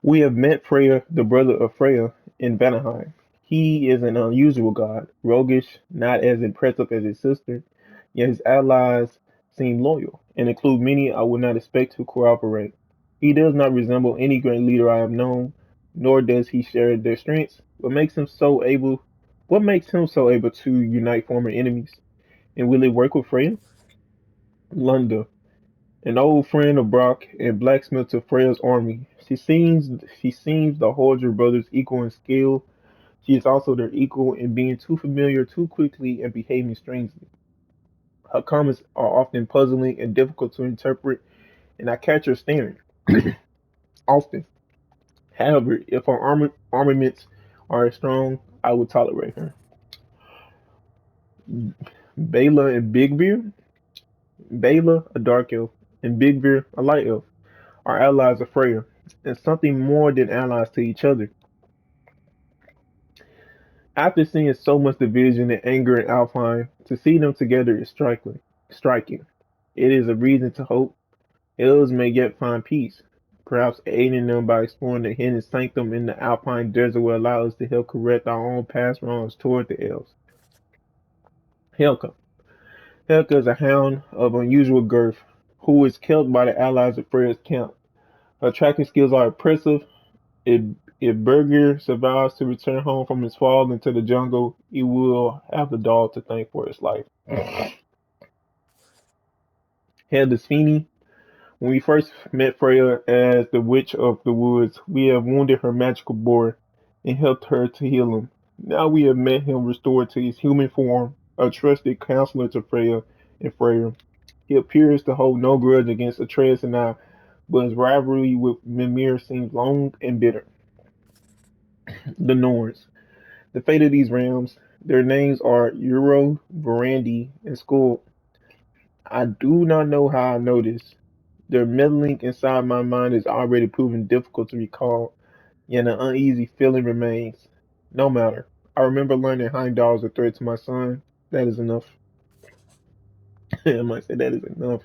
We have met Freya, the brother of Freya, in Vanaheim. He is an unusual god, roguish, not as impressive as his sister, yet his allies seem loyal, and include many I would not expect to cooperate. He does not resemble any great leader I have known, nor does he share their strengths. What makes him so able to unite former enemies? And will it work with Freya? Lunda, an old friend of Brock and blacksmith to Freya's army. She seems to hold your brothers equal in skill. She is also their equal in being too familiar too quickly and behaving strangely. Her comments are often puzzling and difficult to interpret, and I catch her staring often. However, if her armaments are strong, I would tolerate her. Bela and Big Beer, Bela, a dark elf, and Big Beer, a light elf, are allies of Freya, and something more than allies to each other. After seeing so much division and anger in Alpine, to see them together is striking. Striking. It is a reason to hope elves may yet find peace. Perhaps aiding them by exploring the hidden sanctum in the Alpine desert will allow us to help correct our own past wrongs toward the elves. Helka. Helka is a hound of unusual girth, who is kept by the allies of Freya's camp. Her tracking skills are impressive. If if Berger survives to return home from his fall into the jungle, he will have the dog to thank for his life. Heldesfini. When we first met Freya as the Witch of the Woods, we have wounded her magical boar and helped her to heal him. Now we have met him restored to his human form, a trusted counselor to Freya and Freya. He appears to hold no grudge against Atreus and I, but his rivalry with Mimir seems long and bitter. The Norns. The fate of these realms, their names are Euro, Verandi, and Skull. I do not know how I know this. Their meddling inside my mind is already proving difficult to recall, yet an uneasy feeling remains. No matter. I remember learning Heimdall is a threat to my son. That is enough. I might say that is enough.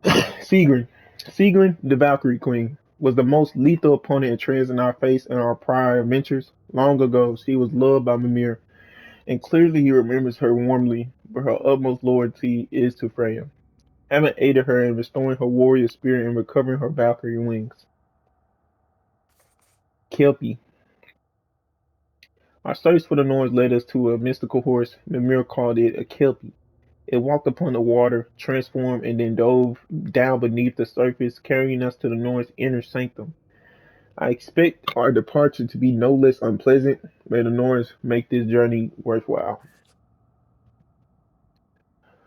Sigrun. Sigrun, the Valkyrie Queen, was the most lethal opponent Atreus and I faced in our prior adventures. Long ago, she was loved by Mimir, and clearly he remembers her warmly, but her utmost loyalty is to Freya. Having aided her in restoring her warrior spirit and recovering her Valkyrie wings. Kelpie. Our search for the Norns led us to a mystical horse. Mimir called it a Kelpie. It walked upon the water, transformed, and then dove down beneath the surface, carrying us to the Norns' inner sanctum. I expect our departure to be no less unpleasant. May the Norns make this journey worthwhile.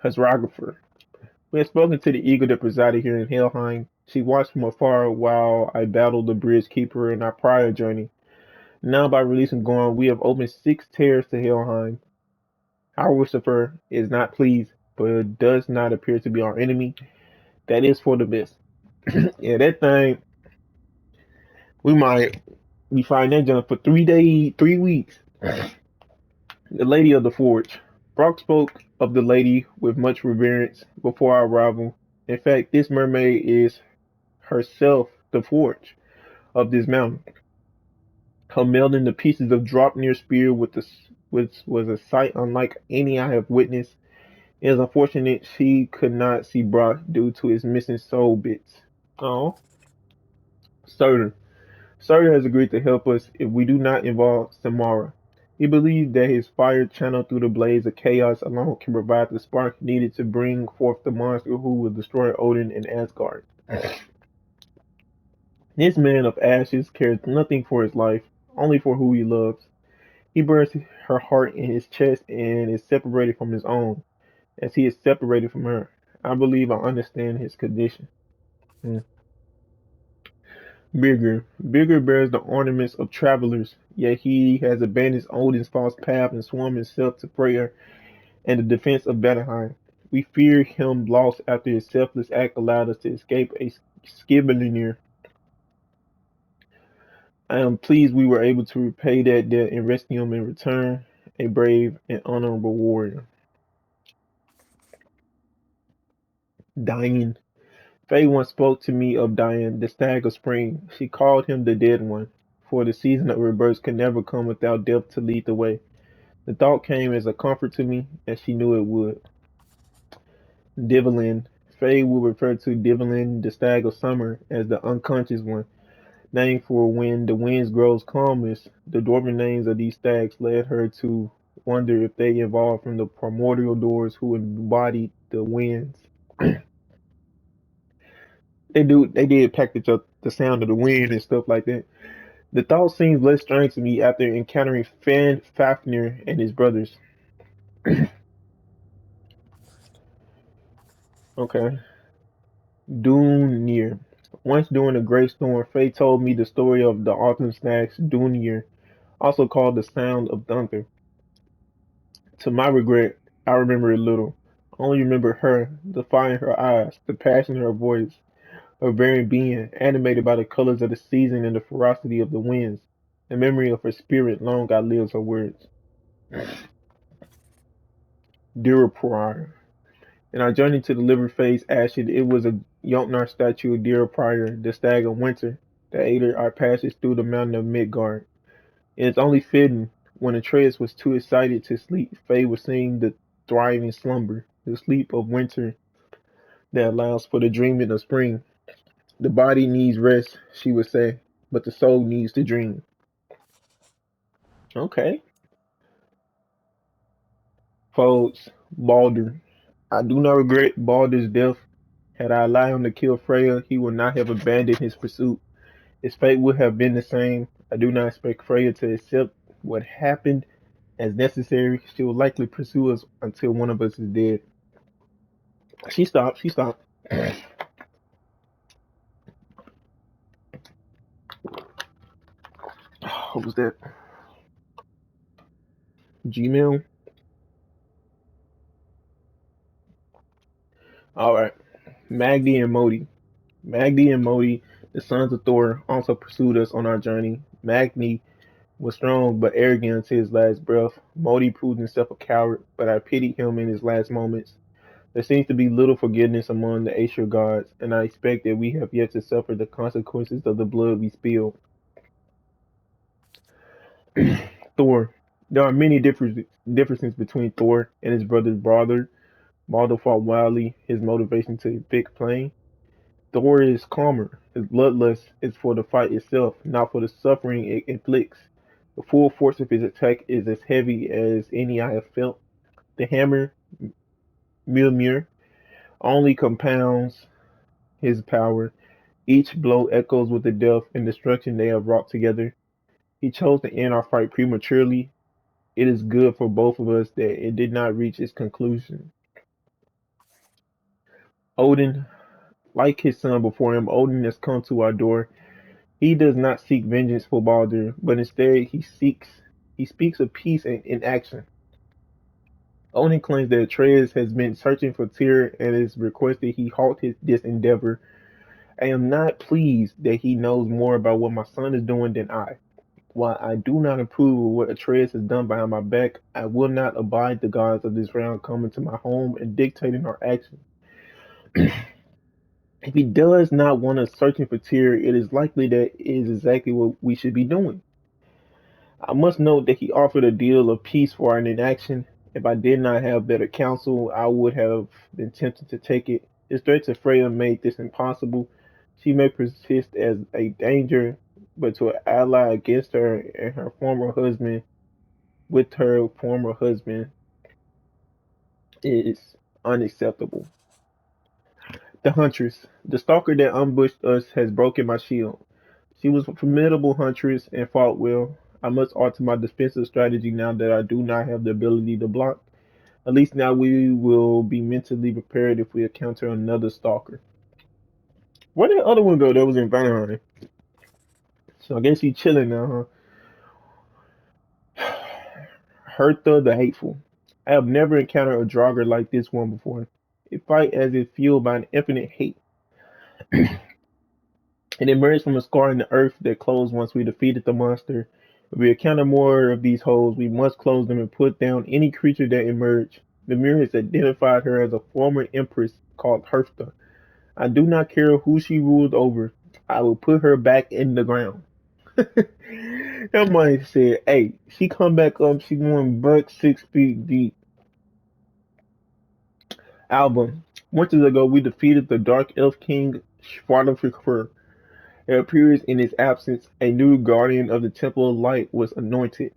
Hydrographer. We had spoken to the eagle that presided here in Helheim. She watched from afar while I battled the bridge keeper in our prior journey. Now, by releasing Gorm, we have opened 6 tears to Helheim. Our Lucifer is not pleased, but does not appear to be our enemy. That is for the best. Yeah, that thing, we might be fighting that junk for 3 days, 3 weeks. The Lady of the Forge. Brock spoke of the lady with much reverence before our arrival. In fact, this mermaid is herself the forge of this mountain. Her melding the pieces of Draupnir spear with which was a sight unlike any I have witnessed. It is unfortunate she could not see Brock due to his missing soul bits. Oh, Surtur. Surtur has agreed to help us if we do not involve Samara. He believes that his fire channeled through the blaze of chaos alone can provide the spark needed to bring forth the monster who will destroy Odin and Asgard. This man of ashes cares nothing for his life, only for who he loves. He bears her heart in his chest and is separated from his own, as he is separated from her. I believe I understand his condition. Hmm. Bigger bears the ornaments of travelers, yet he has abandoned Odin's false path and sworn himself to Freya and the defense of Vanaheim. We fear him lost after his selfless act allowed us to escape Skibberlinear. I am pleased we were able to repay that debt and rescue him in return, a brave and honorable warrior. Diane. Faye once spoke to me of Diane, the stag of spring. She called him the dead one, for the season of rebirth could never come without death to lead the way. The thought came as a comfort to me, and she knew it would. Divlin. Faye will refer to Divlin, the stag of summer, as the unconscious one, named for when the winds grows calmest. The dwarven names of these stags led her to wonder if they evolved from the primordial doors who embodied the winds. They did package up the sound of the wind and stuff like that. The thought seems less strange to me after encountering Fan Fafnir and his brothers. Okay. Dunir. Once during a great storm, Faye told me the story of the autumn snags Dunir, also called the sound of thunder. To my regret, I remember it little. I only remember her, the fire in her eyes, the passion in her voice, her very being, animated by the colors of the season and the ferocity of the winds. The memory of her spirit long outlives her words. Dear Prior. In our journey to deliver Faye's ashes, it was a Jotnar statue of Dear Prior, the stag of winter, that aided our passage through the mountain of Midgard. It is only fitting, when Atreus was too excited to sleep, Faye was singing the thriving slumber, the sleep of winter that allows for the dreaming of spring. The body needs rest, she would say, but the soul needs to dream. Okay. Folks, Balder. I do not regret Balder's death. Had I allowed him to kill Freya, he would not have abandoned his pursuit. His fate would have been the same. I do not expect Freya to accept what happened as necessary. She will likely pursue us until one of us is dead. She stopped. She stopped. What was that? Gmail? Alright. Magdi and Modi. Magdi and Modi, the sons of Thor, also pursued us on our journey. Magni was strong but arrogant until his last breath. Modi proved himself a coward, but I pitied him in his last moments. There seems to be little forgiveness among the Aesir gods, and I expect that we have yet to suffer the consequences of the blood we spilled. Thor. There are many differences between Thor and his brother Balder. Balder fought wildly, his motivation to pick plain. Thor is calmer. His bloodlust is for the fight itself, not for the suffering it inflicts. The full force of his attack is as heavy as any I have felt. The hammer, Mjolnir, only compounds his power. Each blow echoes with the death and destruction they have wrought together. He chose to end our fight prematurely. It is good for both of us that it did not reach its conclusion. Odin, like his son before him, Odin has come to our door. He does not seek vengeance for Baldur, but instead he speaks of peace in action. Odin claims that Atreus has been searching for Tyr and has requested he halt this endeavor. I am not pleased that he knows more about what my son is doing than I. While I do not approve of what Atreus has done behind my back, I will not abide the gods of this realm coming to my home and dictating our actions. If he does not want us searching for Tyr, it is likely that it is exactly what we should be doing. I must note that he offered a deal of peace for our inaction. If I did not have better counsel, I would have been tempted to take it. His threat to Freya made this impossible. She may persist as a danger, but to ally against her and her former husband with her former husband is unacceptable. The Huntress. The stalker that ambushed us has broken my shield. She was a formidable huntress and fought well. I must alter my defensive strategy now that I do not have the ability to block. At least now we will be mentally prepared if we encounter another stalker. Where did the other one go that was in Valheim? So I guess he's chilling now, huh? Hertha the Hateful. I have never encountered a Draugr like this one before. It fight as if fueled by an infinite hate. It emerged from a scar in the earth that closed once we defeated the monster. If we encounter more of these holes, we must close them and put down any creature that emerged. The mirror has identified her as a former empress called Hertha. I do not care who she ruled over. I will put her back in the ground. That money said, hey, she come back up, she going buck 6 feet deep. Album. Months ago, we defeated the Dark Elf King Schwarzenegger. It appears in his absence, a new guardian of the Temple of Light was anointed.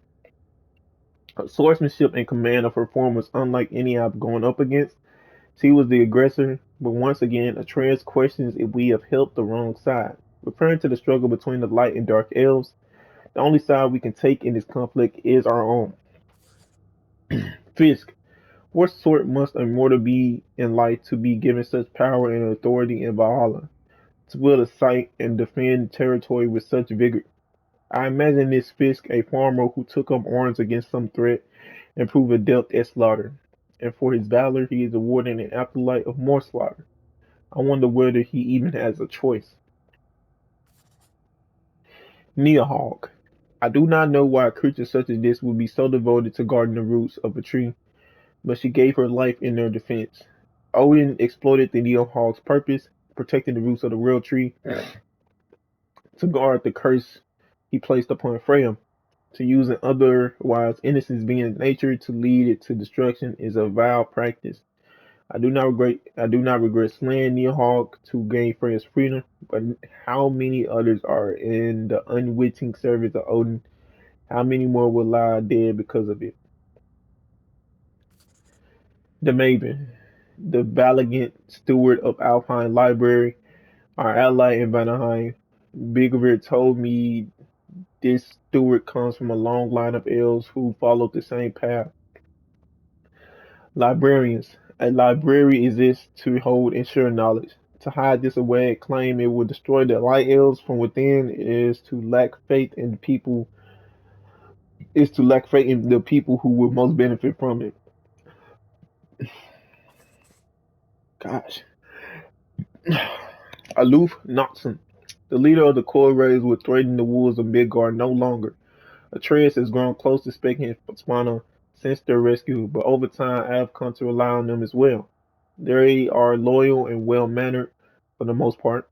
Her swordsmanship and command of her form was unlike any I've gone up against. She was the aggressor, but once again, Atreus questions if we have helped the wrong side. Referring to the struggle between the light and dark elves, the only side we can take in this conflict is our own. Fisk. What sort must a mortal be in life to be given such power and authority in Valhalla? To wield a sight and defend territory with such vigor? I imagine this Fisk a farmer who took up arms against some threat and proved adept at slaughter. And for his valor, he is awarded an afterlife of more slaughter. I wonder whether he even has a choice. Neahawk. I do not know why a creature such as this would be so devoted to guarding the roots of a tree, but she gave her life in their defense. Odin exploited the Neahawk's purpose, protecting the roots of the real tree, to guard the curse he placed upon Freya. To use an otherwise innocent being's nature to lead it to destruction is a vile practice. I do not regret slaying Neahawk to gain Freya's freedom, but how many others are in the unwitting service of Odin? How many more will lie dead because of it? The Maven, the valiant steward of Alpine Library, our ally in Vanaheim. Bigger told me this steward comes from a long line of elves who followed the same path. Librarians. A library exists to hold and share knowledge. To hide this away and claim it will destroy the light elves from within is to lack faith in the people who will most benefit from it. Gosh. Aloof Noxon. The leader of the Coil Rays will threaten the wolves of Midgard no longer. Atreus has grown close to Speck and Spana since their rescue, but over time I have come to rely on them as well. They are loyal and well mannered for the most part.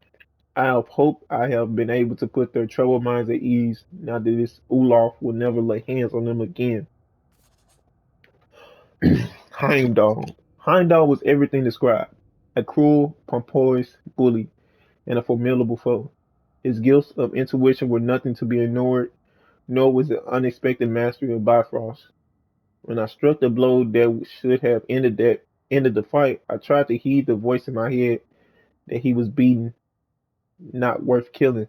I have hoped I have been able to put their troubled minds at ease now that this Olaf will never lay hands on them again. Heimdall. Heimdall was everything described. A cruel, pompous bully and a formidable foe. His gifts of intuition were nothing to be ignored, nor was the unexpected mastery of Bifrost. When I struck the blow that should have ended the fight, I tried to heed the voice in my head that he was beaten, not worth killing.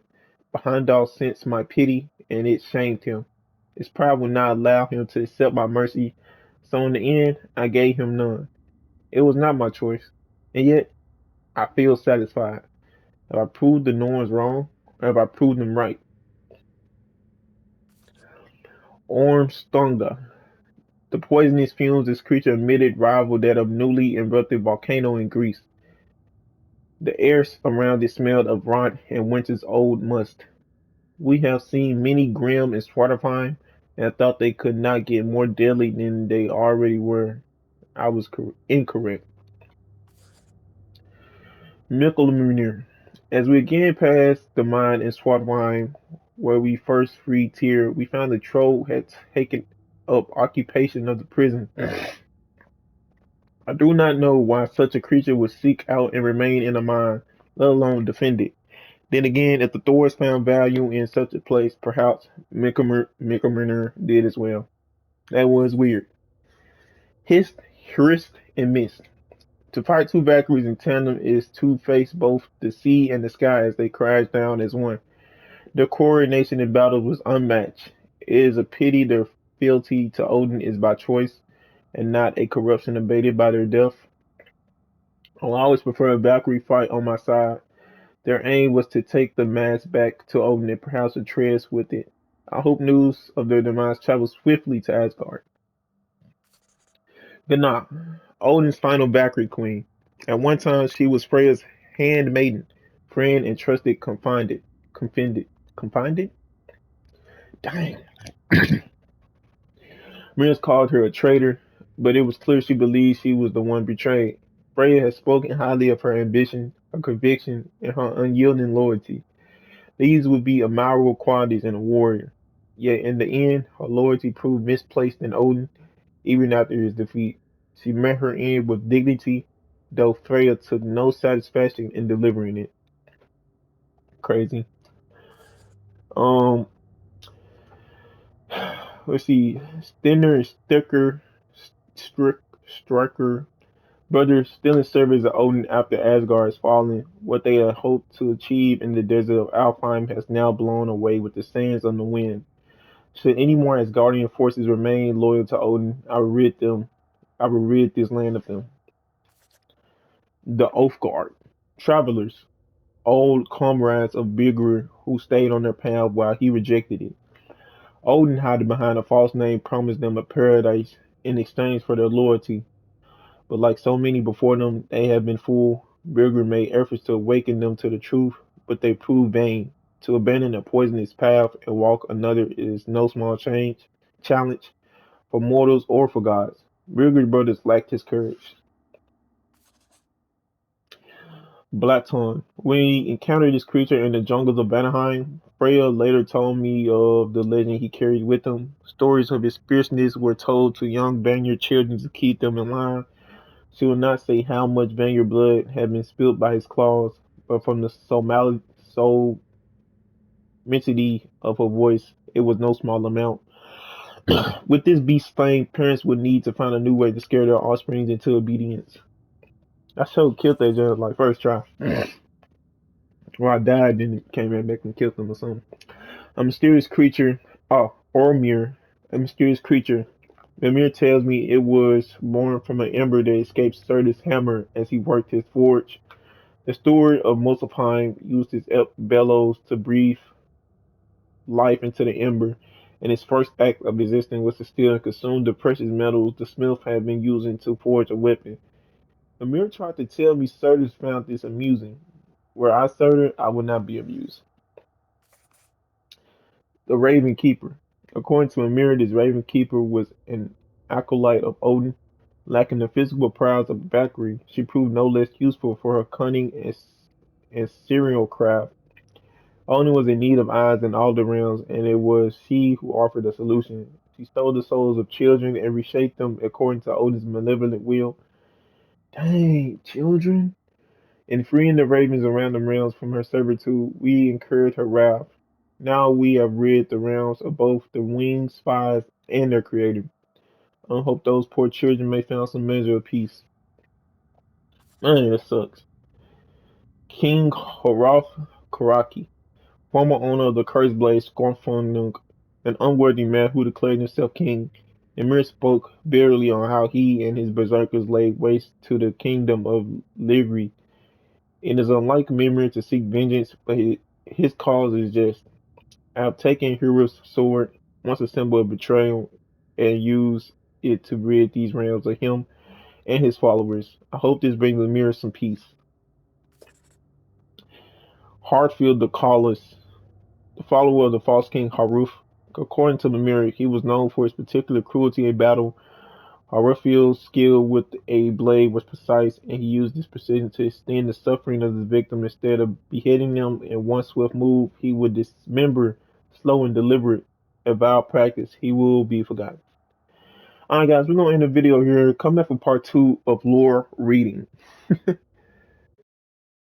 But Heimdall sensed my pity, and it shamed him. His pride would not allow him to accept my mercy, so in the end, I gave him none. It was not my choice, and yet I feel satisfied. Have I proved the Norns wrong, or have I proved them right? Ormstunga. The poisonous fumes this creature emitted rivaled that of newly erupted volcano in Greece. The air around it smelled of rot and winter's old must. We have seen many grim in Svartalfheim, and I thought they could not get more deadly than they already were. I was incorrect. Michelmir. As we again passed the mine in Svartalfheim, where we first freed Tyr, we found the troll had taken up occupation of the prison. I do not know why such a creature would seek out and remain in a mine, let alone defend it. Then again, if the Thors found value in such a place, perhaps Michelmir did as well. That was weird. Hist, Hrist, and Mist. To fight two Valkyries in tandem is to face both the sea and the sky as they crash down as one. Their coordination in battle was unmatched. It is a pity their fealty to Odin is by choice and not a corruption abated by their death. I'll always prefer a Valkyrie fight on my side. Their aim was to take the mass back to Odin and perhaps Atreus with it. I hope news of their demise travels swiftly to Asgard. Gná, Odin's final Valkyrie queen. At one time, she was Freya's handmaiden, friend, and trusted confidant. Confined? Dang. Mirrors called her a traitor, but it was clear she believed she was the one betrayed. Freya had spoken highly of her ambition, her conviction, and her unyielding loyalty. These would be admirable qualities in a warrior. Yet in the end, her loyalty proved misplaced in Odin, even after his defeat. She met her end with dignity, though Freya took no satisfaction in delivering it. Crazy. Um, let's see. Stenner and Striker brothers still in service of Odin after Asgard has fallen. What they had hoped to achieve in the desert of Alfheim has now blown away with the sands on the wind. Should any more Asgardian forces remain loyal to Odin, I will rid this land of them. The Oathguard. Travelers, old comrades of Bigger who stayed on their path while he rejected it. Odin, hiding behind a false name, promised them a paradise in exchange for their loyalty. But like so many before them, they have been fooled. Birger made efforts to awaken them to the truth, but they proved vain. To abandon a poisonous path and walk another is no small challenge for mortals or for gods. Birger's brothers lacked his courage. Blackthorn. When he encountered this creature in the jungles of Vanaheim, Freya later told me of the legend he carried with him. Stories of his fierceness were told to young Vanir children to keep them in line. She will not say how much Vanir blood had been spilled by his claws, but from the solemnity of her voice, it was no small amount. With this beast slain, parents would need to find a new way to scare their offspring into obedience. I sure killed that judge like first try. Or I died, then it came right back and killed them or something. A mysterious creature, Ormir, a mysterious creature. Mimir tells me it was born from an ember that escaped Surtur's hammer as he worked his forge. The steward of Muspelheim used his bellows to breathe life into the ember, and his first act of resistance was to steal and consume the precious metals the smith had been using to forge a weapon. Amir tried to tell me Surtur found this amusing. Were I Surtur, I would not be amused. The Raven Keeper. According to Amir, this Raven Keeper was an acolyte of Odin. Lacking the physical prowess of Valkyrie, she proved no less useful for her cunning and serial craft. Odin was in need of eyes in all the realms, and it was she who offered a solution. She stole the souls of children and reshaped them according to Odin's malevolent will. Dang, children! In freeing the ravens around the realms from her servitude, we incurred her wrath. Now we have rid the realms of both the winged spies and their creator. I hope those poor children may find some measure of peace. Man, that sucks. King Horath Karaki, former owner of the Cursed Blade Scornfung, an unworthy man who declared himself king. Emir spoke bitterly on how he and his berserkers laid waste to the kingdom of Livry. It is unlike Mimir to seek vengeance, but his cause is just. I have taken Hero's sword, once a symbol of betrayal, and used it to rid these realms of him and his followers. I hope this brings Mimir some peace. Hartfield the Callous, the follower of the false king Haruf. According to Mimir, he was known for his particular cruelty in battle. Harufield's skill with a blade was precise, and he used this precision to extend the suffering of his victim. Instead of beheading them in one swift move, he would dismember, slow and deliberate. A vile practice, he will be forgotten. Alright guys, we're gonna end the video here. Come back for part 2 of lore reading.